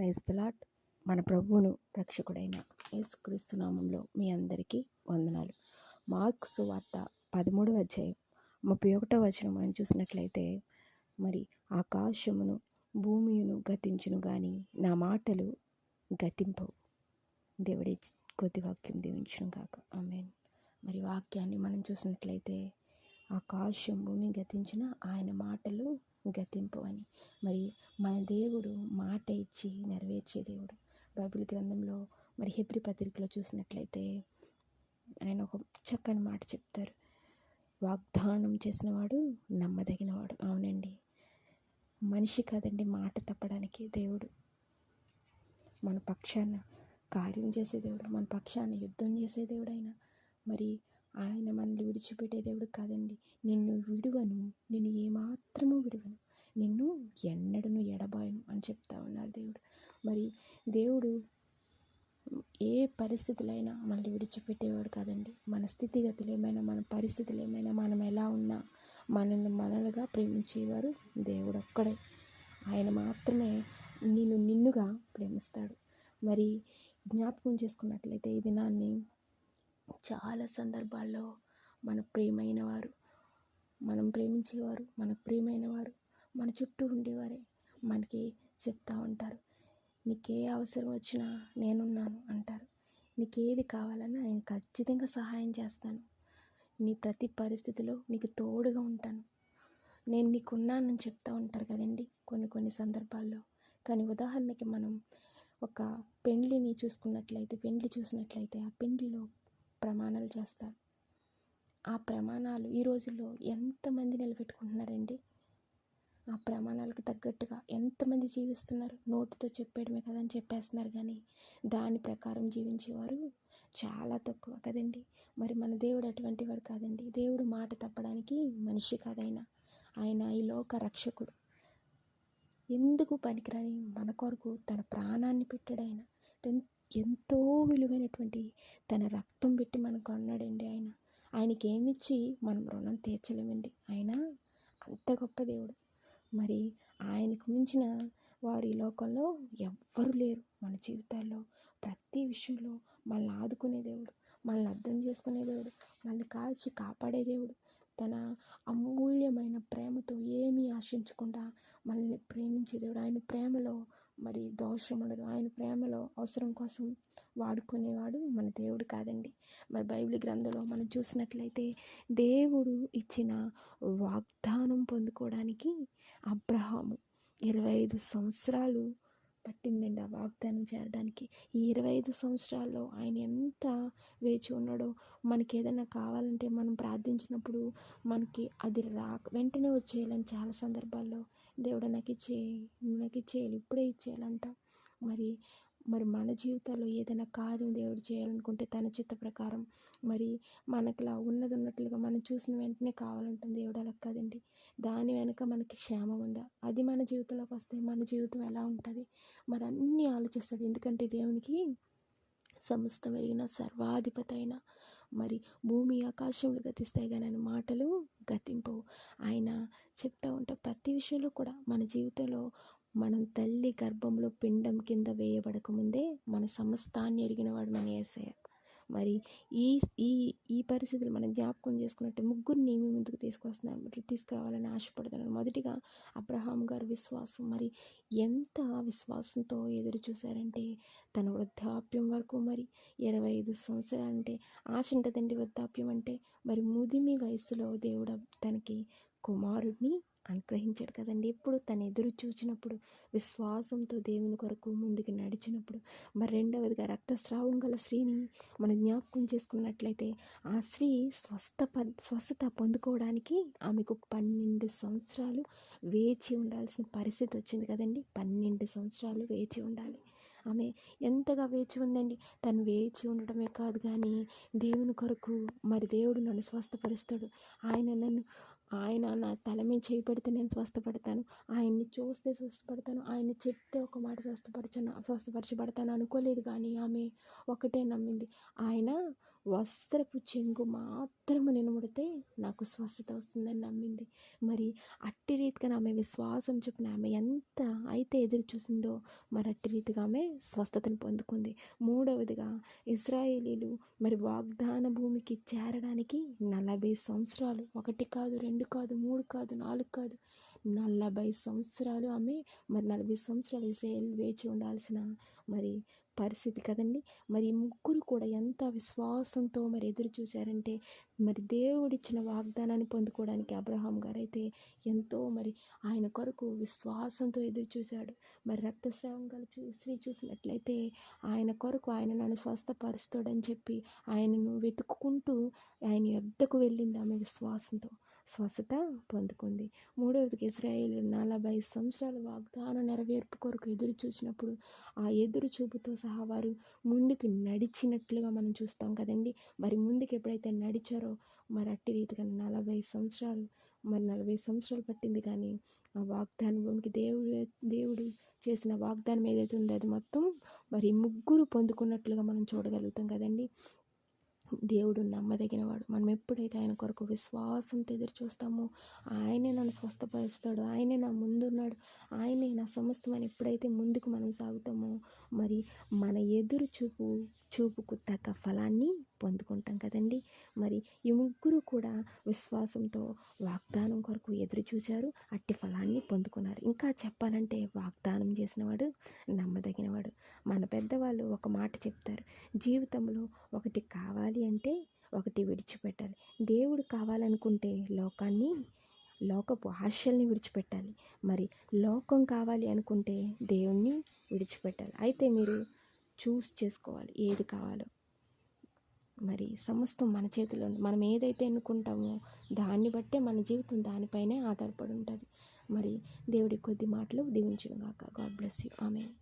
Praise the lord. మన ప్రభువును రక్షకుడైన యేసుక్రీస్తు నామంలో మీ అందరికీ వందనాలు. మార్కు సువార్త 13వ అధ్యాయం 31వ వచనం మనం చూసినట్లయితే, మరి ఆకాశమును భూమియును గతించును గాని నా మాటలు గతింపవు. దేవుడి కొద్ది వాక్యం దీవించును గాక. ఆమేన్. మరి వాక్యాన్ని మనం చూసినట్లయితే ఆకాశం భూమి గతించిన ఆయన మాటలు గతింపవని. మరి మన దేవుడు మాట ఇచ్చి నెరవేర్చే దేవుడు. బైబిల్ గ్రంథంలో మరి హెబ్రీ పత్రికలో చూసినట్లయితే ఆయన ఒక చక్కని మాట చెప్తారు. వాగ్దానం చేసినవాడు నమ్మదగినవాడు. అవునండి, మనిషి కాదండి మాట తప్పడానికి. దేవుడు మన పక్షాన కార్యం చేసే దేవుడు, మన పక్షాన యుద్ధం చేసే దేవుడు. అయినా మరి ఆయన మనల్ని విడిచిపెట్టే దేవుడు కాదండి. నిన్ను విడువను, నిన్ను ఏమాత్రము విడువను, నిన్ను ఎన్నడను ఎడబాయను అని చెప్తా ఉన్నారు దేవుడు. మరి దేవుడు ఏ పరిస్థితులైనా మనల్ని విడిచిపెట్టేవాడు కాదండి. మన స్థితిగతులు ఏమైనా, మన పరిస్థితులు ఏమైనా, మనం ఎలా ఉన్నా మనల్ని మనలుగా ప్రేమించేవారు దేవుడు ఒక్కడే. ఆయన మాత్రమే నిన్నుగా ప్రేమిస్తాడు. మరి జ్ఞాపకం చేసుకున్నట్లయితే ఈ దినాన్ని చాలా సందర్భాల్లో మన ప్రియమైన వారు, మనం ప్రేమించేవారు, మనకు ప్రియమైన వారు మన చుట్టూ ఉండేవారే మనకి చెప్తా ఉంటారు, నీకే అవసరం వచ్చినా నేనున్నాను అంటారు. నీకేది కావాలన్నా నేను ఖచ్చితంగా సహాయం చేస్తాను, నీ ప్రతి పరిస్థితిలో నీకు తోడుగా ఉంటాను, నేను నీకున్నానని చెప్తూ ఉంటారు కదండి కొన్ని సందర్భాల్లో. కానీ ఉదాహరణకి మనం ఒక పెండ్లి చూసినట్లయితే ఆ పెండ్లిలో ప్రమాణాలు చేస్తారు. ఆ ప్రమాణాలు ఈ రోజుల్లో ఎంతమంది నిలబెట్టుకుంటున్నారండి? ఆ ప్రమాణాలకు తగ్గట్టుగా ఎంతమంది జీవిస్తున్నారు? నోటితో చెప్పేయడమే కదా అని చెప్పేస్తున్నారు, కానీ దాని ప్రకారం జీవించేవారు చాలా తక్కువ కదండి. మరి మన దేవుడు అటువంటి వాడు కాదండి. దేవుడు మాట తప్పడానికి మనిషి కాదైనా, ఆయన ఈ లోక రక్షకుడు. ఎందుకు పనికిరాని మన కొరకు తన ప్రాణాన్ని పెట్టాడు. ఆయన ఎంతో విలువైనటువంటి తన రక్తం పెట్టి మనకు కొన్నాడండి. ఆయనకి ఏమిచ్చి మనం రుణం తీర్చలేమండి. ఆయన అంత గొప్ప దేవుడు. మరి ఆయనకు మించిన వారు ఈ లోకంలో ఎవ్వరు లేరు. మన జీవితాల్లో ప్రతి విషయంలో మనల్ని ఆదుకునే దేవుడు, మనల్ని అర్థం చేసుకునే దేవుడు, మనల్ని కాల్చి కాపాడే దేవుడు, తన అమూల్యమైన ప్రేమతో ఏమీ ఆశించకుండా మనల్ని ప్రేమించే దేవుడు. ఆయన ప్రేమలో మరి దోషం ఉండదు. ఆయన ప్రేమలో అవసరం కోసం వాడుకునేవాడు మన దేవుడు కాదండి. మరి బైబిల్ గ్రంథంలో మనం చూసినట్లయితే దేవుడు ఇచ్చిన వాగ్దానం పొందుకోవడానికి అబ్రహాము 25 సంవత్సరాలు పట్టిందండి ఆ వాగ్దానం చేరడానికి. ఈ 25 సంవత్సరాల్లో ఆయన ఎంత వేచి ఉన్నాడో. మనకి ఏదైనా కావాలంటే మనం ప్రార్థించినప్పుడు మనకి అది వెంటనే వచ్చేయాలని చాలా సందర్భాల్లో దేవుడు నాకు ఇచ్చేయాలి, ఇప్పుడే ఇచ్చేయాలంటాం. మరి మన జీవితాల్లో ఏదైనా కార్యం దేవుడు చేయాలనుకుంటే తన చిత్త ప్రకారం మరి మనకిలా ఉన్నట్లుగా మనం చూసిన వెంటనే కావాలంటుంది దేవుడు. అలా కాదండి, దాని వెనుక మనకి క్షేమం ఉందా, అది మన జీవితంలోకి వస్తే మన జీవితం ఎలా ఉంటుంది, మరి అన్నీ ఆలోచిస్తాడు. ఎందుకంటే దేవునికి సమస్తం ఎరిగిన సర్వాధిపతి అయిన మరి భూమి ఆకాశములు గతిస్తాయి కానీ ఆయన మాటలు గతింపవు. ఆయన చెప్తూ ఉంటారు ప్రతి విషయంలో కూడా. మన జీవితంలో మనం తల్లి గర్భంలో పిండం కింద వేయబడకముందే మన సమస్తాన్ని ఎరిగినవాడు మన యేసయ్య. మరి ఈ ఈ ఈ పరిస్థితులు మనం జ్ఞాపకం చేసుకున్నట్టు ముగ్గురిని మీ ముందుకు తీసుకురావాలని ఆశపడుతున్నాను. మొదటిగా అబ్రహాం గారి విశ్వాసం. మరి ఎంత విశ్వాసంతో ఎదురు చూశారంటే తన వృద్ధాప్యం వరకు. మరి 25 సంవత్సరాలంటే ఆశ ఉంటుందండి వృద్ధాప్యం అంటే. మరి ముదిమి వయసులో దేవుడు తనకి కుమారుడిని అనుగ్రహించాడు కదండి. ఎప్పుడు తను ఎదురు చూచినప్పుడు, విశ్వాసంతో దేవుని కొరకు ముందుకు నడిచినప్పుడు. మరి రెండవదిగా రక్తస్రావం గల స్త్రీని మనం జ్ఞాపకం చేసుకున్నట్లయితే ఆ స్త్రీ స్వస్థత పొందుకోవడానికి ఆమెకు 12 సంవత్సరాలు వేచి ఉండాల్సిన పరిస్థితి వచ్చింది కదండి. 12 సంవత్సరాలు వేచి ఉండాలి. ఆమె ఎంతగా వేచి ఉందండి. తను వేచి ఉండటమే కాదు కానీ దేవుని కొరకు మరి దేవుడు నన్ను స్వస్థపరుస్తాడు, ఆయన నన్ను ఆయన నా తల మీద చేయి పెడితే నేను స్వస్థపడతాను, ఆయన్ని చూస్తే స్వస్థపడతాను, ఆయన్ని చెప్తే ఒక మాట స్వస్థపరచబడతాను అనుకోలేదు. కానీ ఆమె ఒకటే నమ్మింది, ఆయన వస్త్రపు చెంగు మాత్రము నేను ముడితే నాకు స్వస్థత వస్తుందని నమ్మింది. మరి అట్టి రీతిగా ఆమె విశ్వాసం చొప్పున ఆమె ఎంత అయితే ఎదురు చూసిందో మరి అట్టి రీతిగా ఆమె స్వస్థతను పొందుకుంది. మూడవదిగా, ఇశ్రాయేలీలు మరి వాగ్దాన భూమికి చేరడానికి 40 సంవత్సరాలు, 1 కాదు, 2 కాదు, 3 కాదు, 4 కాదు, 40 సంవత్సరాలు ఆమె మరి 40 సంవత్సరాలు ఇశ్రాయేల్ వేచి ఉండాల్సిన మరి పరిస్థితి కదండి. మరి ముగ్గురు కూడా ఎంత విశ్వాసంతో మరి ఎదురు చూశారంటే, మరి దేవుడిచ్చిన వాగ్దానాన్ని పొందుకోవడానికి అబ్రహాం గారైతే ఎంతో మరి ఆయన కొరకు విశ్వాసంతో ఎదురు చూశాడు. మరి రక్తస్రావం గల స్త్రీ చూసినట్లయితే ఆయన కొరకు ఆయన నన్ను స్వస్థపరుస్తాడని చెప్పి ఆయనను వెతుక్కుంటూ ఆయన యొద్దకు వెళ్ళింది. ఆమె విశ్వాసంతో స్వస్థత పొందుకుంది. మూడవదికి, ఇశ్రాయేలు 40 సంవత్సరాల వాగ్దాన నెరవేర్పు కొరకు ఎదురు చూసినప్పుడు ఆ ఎదురు చూపుతో సహా వారు ముందుకు నడిచినట్లుగా మనం చూస్తాం కదండి. మరి ముందుకు ఎప్పుడైతే నడిచారో మరి అట్టి రీతిగా 40 సంవత్సరాలు, మరి 40 సంవత్సరాలు పట్టింది. కానీ ఆ వాగ్దాన భూమికి దేవుడు చేసిన వాగ్దానం ఏదైతే ఉందో అది మొత్తం మరి ముగ్గురు పొందుకున్నట్లుగా మనం చూడగలుగుతాం కదండి. దేవుడు నమ్మదగినవాడు. మనం ఎప్పుడైతే ఆయన కొరకు విశ్వాసంతో ఎదురు చూస్తామో ఆయనే నన్ను స్వస్థపరుస్తాడు, ఆయనే నా ముందున్నాడు, ఆయనే నా సమస్తమని ఎప్పుడైతే ముందుకు మనం సాగుతామో మరి మన ఎదురు చూపుకు తగ్గ ఫలాన్ని పొందుకుంటాం కదండి. మరి ఈ ముగ్గురు కూడా విశ్వాసంతో వాగ్దానం కొరకు ఎదురు చూశారు, అట్టి ఫలాన్ని పొందుకున్నారు. ఇంకా చెప్పాలంటే వాగ్దానం చేసినవాడు నమ్మదగినవాడు. మన పెద్దవాళ్ళు ఒక మాట చెప్తారు, జీవితంలో ఒకటి కావాలి అంటే ఒకటి విడిచిపెట్టాలి. దేవుడు కావాలనుకుంటే లోకపు ఆశల్ని విడిచిపెట్టాలి. మరి లోకం కావాలి అనుకుంటే దేవుణ్ణి విడిచిపెట్టాలి. అయితే మీరు చేసుకోవాలి ఏది కావాలో. మరి సమస్తం మన చేతిలో ఉంది. మనం ఏదైతే ఎన్నుకుంటామో దాన్ని బట్టే మన జీవితం దానిపైనే ఆధారపడి ఉంటుంది. మరి దేవుడి కొద్ది మాటలు దీవించును గాక. God bless you. ఆమేన్.